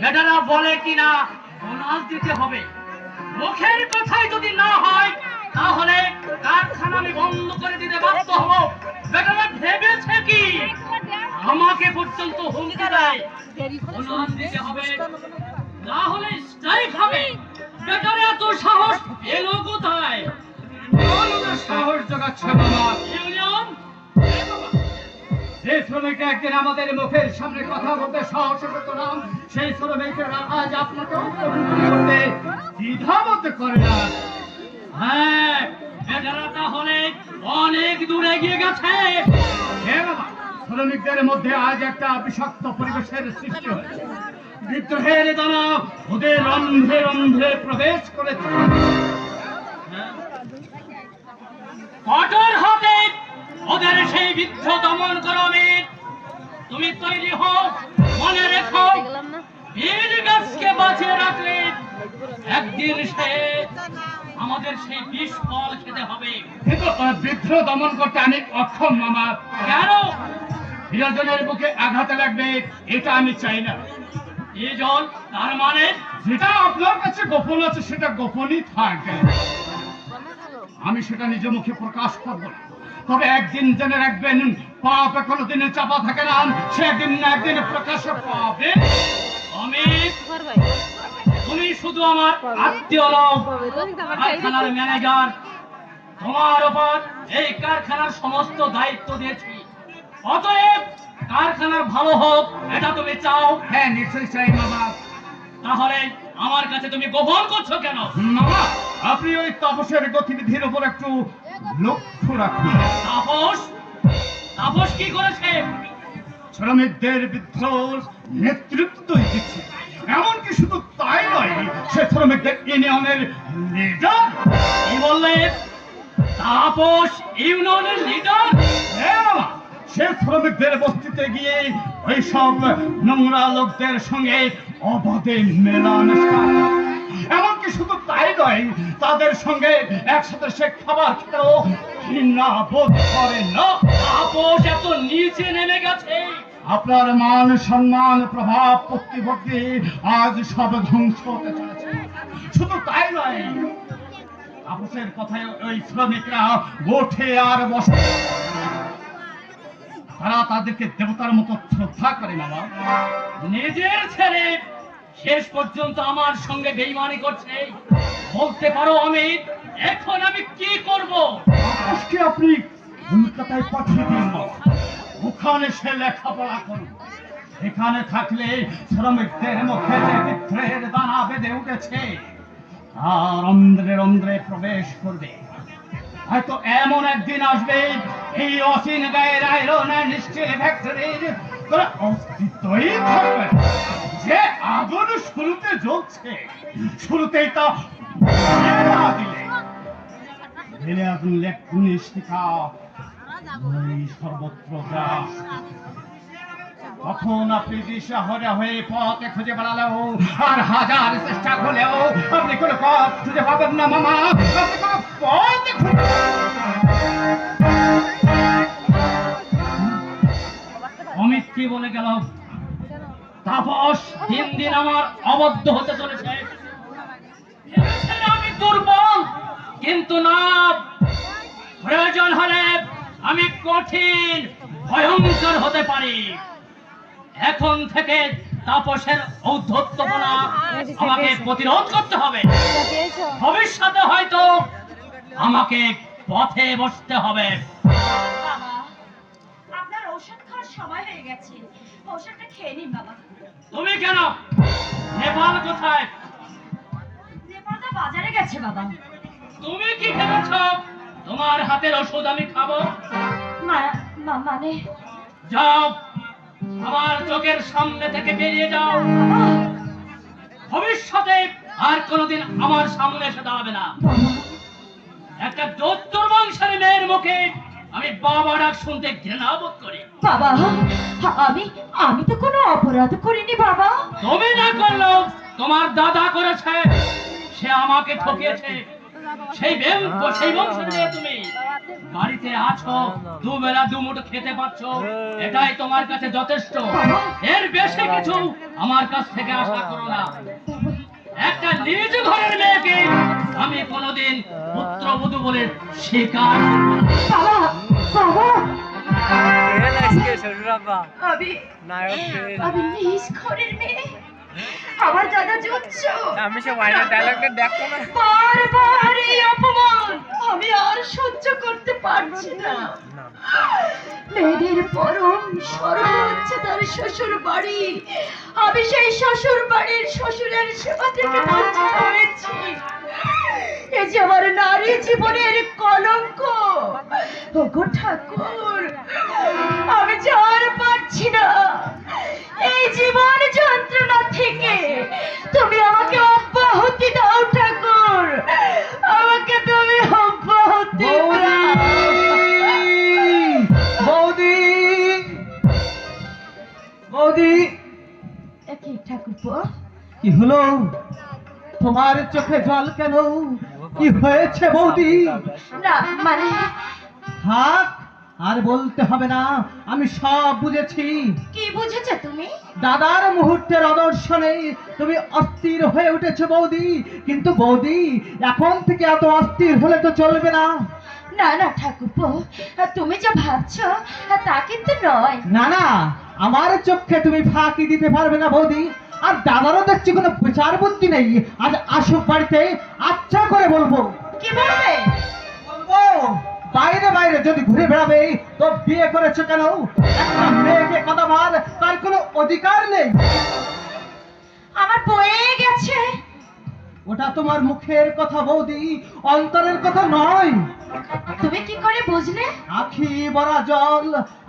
বেটারা বলে কিনা বোনাস দিতে হবে। মুখের কথাই যদি না হয় তাহলে কারখানা আমি বন্ধ করে দিতে বাধ্য হব। বেটারা ভেবেছে কি আমাকে পর্যন্ত হুমকি দেয়, বোনাস দিতে হবে না হলে স্ট্রাইক হবে। বেটারা এত সাহস এলো কোথায়? সাহস জোগাচ্ছে বাবা। ইউনিয়ন যে শ্রমিকরা একদিন আমাদের মুখের সামনে কথা বলতে সাহস পেত না, সেই শ্রমিকরা আজ আপনাকে করতে দ্বিধাবোধ করে না। হ্যাঁ, বেটারা তাহলে অনেক দূরে এগিয়ে গেছে। হ্যাঁ বাবা, শ্রমিকদের মধ্যে আজ একটা বিষাক্ত পরিবেশের সৃষ্টি হয়েছে। বিদ্রোহের দানা ওদের রন্ধ্রে রন্ধ্রে প্রবেশ করেছে। কঠোর হবে ওদের সেই বিদ্রোহ দমন করো। তুমি তৈরি হও, মনে রেখো বীর গাছকে বাঁচিয়ে রাখলে একদিন সে আমাদের সেই বিষ ফল খেতে হবে। কিন্তু বিদ্রোহ দমন করতে আমি অক্ষম মামা। কেন? প্রিয়জনের বুকে আঘাত লাগবে এটা আমি চাই না। এই জল তার মানে যেটা আপনার কাছে গোপন আছে সেটা গোপনই থাকবে। আমি সেটা নিজ মুখে প্রকাশ করব না। তবে একদিন জেনে রাখবেন, পাপ কোনোদিন চাপা থাকে না, সে একদিন না একদিন প্রকাশ পাবে। অমিত, তুমি শুধু আমার আত্মীয় লোক, কারখানার ম্যানেজার। তোমার উপর এই কারখানার সমস্ত দায়িত্ব দিয়েছি। অতএব কারখানার ভালো হোক এটা তুমি চাও। হ্যাঁ নিশ্চয়ই চাই মামা। তাহলে আমার কাছে তুমি গোপন করছো কেন? মামা, আপনি ওই তাপসের গতিবিধির উপর একটু লক্ষ্য রাখুন। তাপস? তাপস কি করেছে? শ্রমিকদের বিদ্রোহ নেতৃত্বই দিচ্ছে। এমনকি শুধু তাই নয়, সে শ্রমিকদের ইউনিয়নের লিডার। কি বললে? তাপস ইউনিয়নের লিডার? হ্যাঁ মামা, সে শ্রমিকদের বস্তিতে গিয়ে ওই সব নোংরা লোকদের সঙ্গে অবাধে মেলামেশা, এমনকি শুধু তাই নয়, তাদের সঙ্গে একসাথে সে খাবার খেতেও ঘৃণা বোধ করে না। তাপস এত নিচে নেমে গেছে। আপনার মান সম্মান প্রভাব প্রতিপত্তি আজ সব ধ্বংস হতে চলেছে। শুধু তাই নয়, তাপসের কথায় ওই শ্রমিকরা ওঠে আর বসে। তারা তাদেরকে দেবতার মতো শ্রদ্ধা করে মামা। নিজের ছেলে শেষ পর্যন্ত আমার সঙ্গে বেইমানি করছে। বলতে পারো অমিত, এখন আমি কি করব? তাপসকে আপনি কলকাতায় পাঠিয়ে দিন মামা। ওখানে সে লেখাপড়া করুন। এখানে থাকলে শ্রমিকদের মুখে যে বিদ্রোহের দানা বেঁধে উঠেছে আর অন্ধ্রে অন্ধ্রে প্রবেশ করবে। হয়তো এমন একদিন আসবে এই অসীন গায়ের আয়রন অ্যান্ড স্টিল ফ্যাক্টরির কোনো অস্তিত্বই থাকবে না। যে আগুন শুরুতে জ্বলছে, শুরুতেই তা না দিলে দিলে আগুন লেখুনি শিখা ওই সর্বত্র গ্রাস। তখন আপনি দিশাহারা হয়ে পথে খুঁজে বেড়ালেও আর হাজার চেষ্টা করলেও আপনি কোনো পথ খুঁজে পাবেন না মামা। আপনি কোনো পথ খুঁজে অমিত কি বলে গেল? তাপস দিন দিন আমার অবদ্ধ হতে চলেছে। ভেবেছিলাম আমি দুর্বল, কিন্তু না, প্রয়োজন হলে আমি কঠিন ভয়ঙ্কর হতে পারি। এখন থেকে তাপসের ঔদ্ধত্যপনা আমাকে প্রতিরোধ করতে হবে। ভবিষ্যতে হয়তো আমাকে পথে বসতে হবে। বাবা, আপনার ঔষধ খাওয়ার সময় হয়ে গেছে। ঔষধটা খেয়ে নিন বাবা। তুমি কেন? নেপাল কোথায়? নেপালটা বাজারে গেছে বাবা। তুমি কি ভেবেছ তোমার হাতের ওষুধ আমি খাবো? মানে যাও, আমার চোখের সামনে থেকে বেরিয়ে যাও। ভবিষ্যতে আর কোনোদিন আমার সামনে এসে দাঁড়াবে না। একটা দৈত্যর বংশের মেয়ের মুখে আমি বাবা ডাক শুনতে ঘৃণা বোধ করি। বাবা, আমি তো কোনো অপরাধ করিনি বাবা। তুমি না করলেও তোমার দাদা করেছে। সে আমাকে ঠকিয়েছে। সেই বংশ নিয়ে তুমি বাড়িতে আছো, দুবেলা দুমুঠো খেতে পাচ্ছ, এটাই তোমার কাছে যথেষ্ট। এর বেশি কিছু আমার কাছ থেকে আশা করো না। একটা নিজ ঘরের মেয়েকে আমি কোনোদিন পুত্রবধূ বলে স্বীকার করব না। বাবা বাবা শ্বশুর আব্বা আমি নায়ক আমি নিজ ঘরের মেয়ে, আমার দাদা জুচ্ছ। আমি সে ওয়াইনের ডায়লগটা দেখো না। বারবার এই অপমান আমি আর সহ্য করতে পারছি না। মেয়েদের পরম স্মরণ হচ্ছে তার শ্বশুর বাড়ি। আমি সেই শ্বশুর বাড়ির শ্বশুরের সেবা থেকে বঞ্চিত হয়েছি। এ যে আমার নারী জীবনের কলঙ্ক। ওগো ঠাকুর, আমি যে আর পারছি না এই জীবন যন্ত্রণা থেকে। তুমি আমাকে অব্যাহতি দাও ঠাকুর, আমাকে তুমি অব্যাহতি দাও। বৌদি, বৌদি, একই ঠাকুরপো, কি হলো? তোমার চোখে জল কেন? কি হয়েছে বৌদি? না মানে থাক, আর বলতে হবে না, আমি সব বুঝেছি। কি বুঝেছো তুমি? দাদার মুহূর্তের অদর্শনে তুমি অস্থির হয়ে উঠেছো বৌদি। কিন্তু বৌদি, এখন থেকে এত অস্থির হলে তো চলবে না। না না ঠাকুরপো, তুমি যা ভাবছো তা কিন্তু নয়। না না, আমার চোখে তুমি ফাঁকি দিতে পারবে না বৌদি। আর দাদারও দেখছি কোনো বিচার বুদ্ধি নেই। আজ আসুক বাড়িতে, আচ্ছা করে বলবো। কি বলবে? বলবো, বাইরে বাইরে যদি ঘুরে বেড়াবে তো বিয়ে করেছো কেন? একটা মেয়েকে কথা বল, তার কোনো অধিকার নেই। আমার বয়ে গেছে। ওটা তোমার মুখের কথা বৌদি, অন্তরের কথা নয়। তুমি কি করে বুঝলে? আখি ভরা জল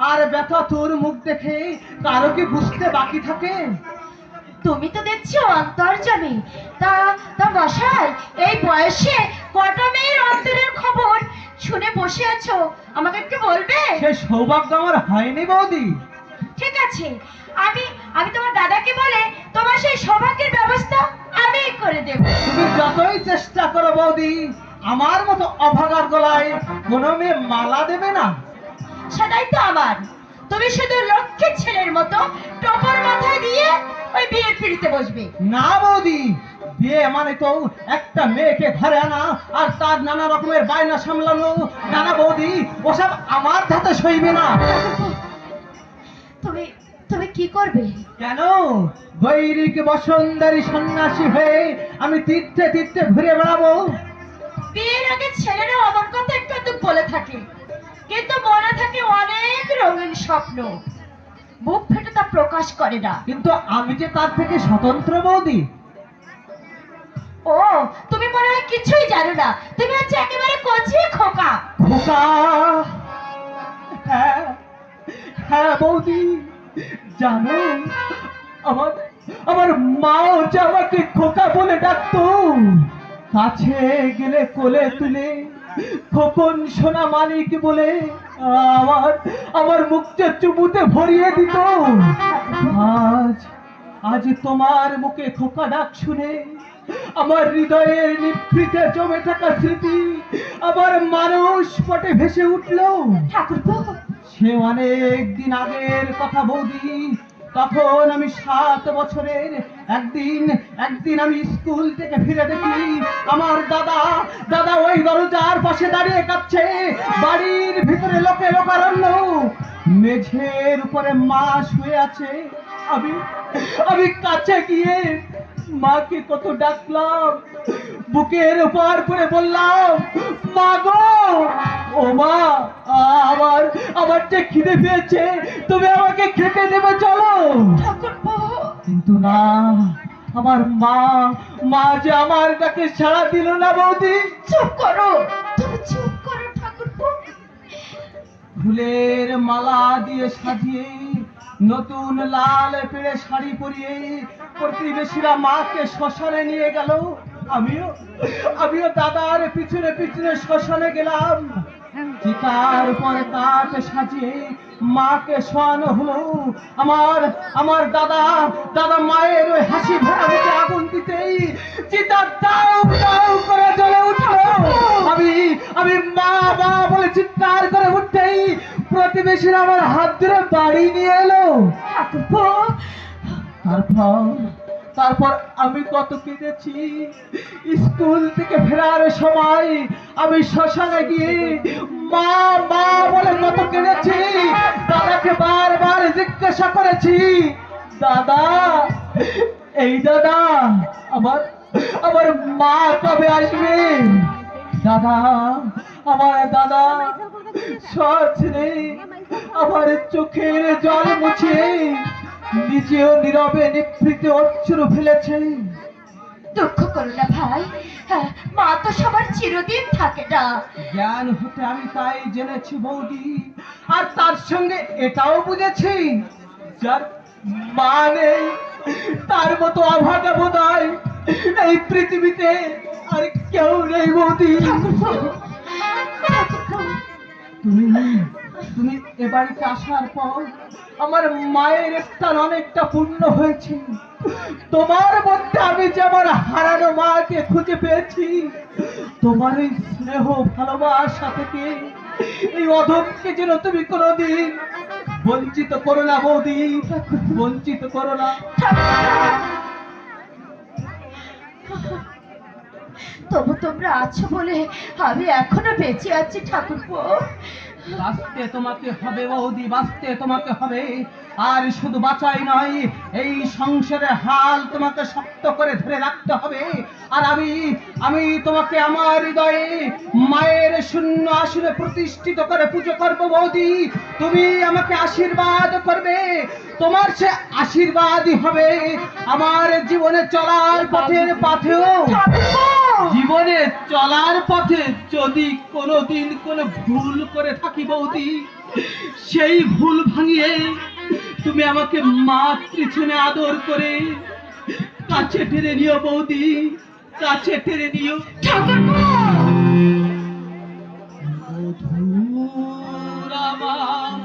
আর ব্যথা তোর মুখ দেখে কারো কি বুঝতে বাকি থাকে? তুমি তো দেখছো অন্তর্যামী। তা তা মশাই, এই বয়সে কটা মেয়ের অন্তরের খবর শুনে বসে আছো, আমাকে একটু বলবে? সে সৌভাগ্য আমার হয়নি বৌদি। ঠিক আছে, আমি আমি তোমার দাদাকে বলে তোমার সেই সৌভাগ্যের ব্যবস্থা আমি করে দেব। তুমি যতই চেষ্টা করো বৌদি, আমার মতো অভাগার গলায় কোনো মেয়ে মালা দেবে না। সেটাই তো আমার। তুমি শুধু লক্ষ্মীর ছেলের মতো টপর মাথায় দিয়ে ওই বিয়ের পিড়িতে বসবে। না বৌদি, বিয়ে মানে তো একটা মেয়েকে ঘরে আনা আর তার নানা রকমের বায়না সামলানো। না না বৌদি, ওসব আমার ধাতে সইবে না। তুমি তুমি কি করবে? কেন? বৈরিক বসুন্ধরী সন্ন্যাসী হয়ে আমি তীর্থে তীর্থে ঘুরে বেড়াবো? বিয়ের আগে ছেলেরা আমার কথা একটু একটু বলে থাকে, কিন্তু মনে থাকে অনেক রঙিন স্বপ্ন, মুখ ফেটে তা প্রকাশ করে না। কিন্তু আমি যে তার থেকে স্বতন্ত্র বৌদি। ও, তুমি মনে হয় কিছুই জানো না। তুমি হচ্ছে একেবারে কচি খোকা। খোকা? হ্যাঁ হ্যাঁ বৌদি, জানো আমার আমার মাও যে আমাকে খোকা বলে ডাকতো। কাছে গেলে কোলে তুলে খোকন সোনা মানিক বলে আমার আমার মুখটা চুমুতে ভরিয়ে দিত। আজ আজ তোমার মুখে খোকা ডাক শুনে আমার হৃদয়ের নিভৃতে জমে থাকা স্মৃতি আবার মানুষ পটে ভেসে উঠলো। ঠাকুরপো, সে অনেক দিন আগের কথা বৌদি। তখন আমি 7 বছরের। একদিন আমি স্কুল থেকে ফিরে দেখি আমার দাদা ওই দরজার পাশে দাঁড়িয়ে কাঁদছে। বাড়ির ভিতরে লোকে লোকারণ্য, মেঝের উপরে মা শুয়ে আছে। আমি কাছে গিয়ে মাকে কত ডাকলাম, বুকের উপর করে বললাম, মা গো, ও মা, আমার যে খিদে পেয়েছে, তুমি আমাকে খেতে দেবে, চলো। ঠাকুরপো, কিন্তু না, আমার মা যে আমার ডাকে সাড়া দিল না বৌদি। চুপ করো, তুমি চুপ করো ঠাকুরপো। ফুলের মালা দিয়ে সাজিয়ে নতুন লাল পেড়ে শাড়ি পরিয়ে প্রতিবেশীরা মাকে শ্মশানে নিয়ে গেল। আমিও দাদার পিছনে পিছনে শ্মশানে গেলাম। চিতার উপরে কাঠ সাজিয়ে মাকে শোয়ানো হলো। আমার দাদা মায়ের ওই হাসি ভরা মুখে আগুন দিতেই চিতা দাউ দাউ করে জ্বলে উঠলো। চিৎকার করে উঠতেই প্রতিবেশীরা আমার হাত ধরে বাড়ি নিয়ে এলো। ঠাকুরপো, তারপর তারপর আমি কত কেঁদেছি। স্কুল থেকে ফেরার সময় আমি শ্মশানে গিয়ে মা মা বলে কত কেঁদেছি। দাদাকে বারবার জিজ্ঞাসা করেছি, দাদা, এই দাদা, আমার আমার মা কবে আসবে? দাদা, আমার দাদা সব ছেড়ে আমার চোখের জল মুছে নিজেও নীরবে নিভৃতে অশ্রু ফেলেছে। দুঃখ করো না ভাই, হ্যাঁ, মা তো সবার চিরদিন থাকে না। জ্ঞান হতে আমি তাই জেনেছি বৌদি, আর তার সঙ্গে এটাও বুঝেছি, যার মা নেই তার মতো অভাগা বোধহয় এই পৃথিবীতে আর কেউ নেই বৌদি। ঠাকুরপো, ঠাকুরপো, তুমি তুমি এ বাড়িতে আসার পর আমার মায়ের স্থান অনেকটা পূর্ণ হয়েছে। তোমার মধ্যে আমি যে আমার হারানো মাকে খুঁজে পেয়েছি। তোমার এই স্নেহ ভালোবাসা থেকে এই অধমকে যেন তুমি কোনোদিন বঞ্চিত করো না বৌদি, বঞ্চিত করো না। তবু তোমরা আছো বলে আমি এখনো বেঁচে আছি ঠাকুরপো। বাঁচতে তোমাকে হবে বৌদি, বাঁচতে তোমাকে হবে। আর শুধু বাঁচাই নয়, এই সংসারের হাল তোমাকে শক্ত করে ধরে রাখতে হবে। আর আমি তোমাকে আমার হৃদয়ে মায়ের শূন্য আসনে প্রতিষ্ঠিত করে পুজো করবো বৌদি। তুমি আমাকে আশীর্বাদ করবে, তোমার সে আশীর্বাদই হবে আমার জীবনে চলার পথের পাথেও। জীবনে চলার পথে যদি কোনোদিন কোনো ভুল করে থাকি বৌদি, সেই ভুল ভাঙিয়ে তুমি আমাকে মাতৃছুনে আদর করে কাছে টেনে নিও বৌদি, কাছে টেনে নিও। মধুর আমার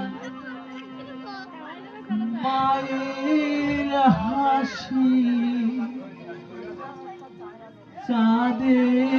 মায়ের হাসি চাঁদের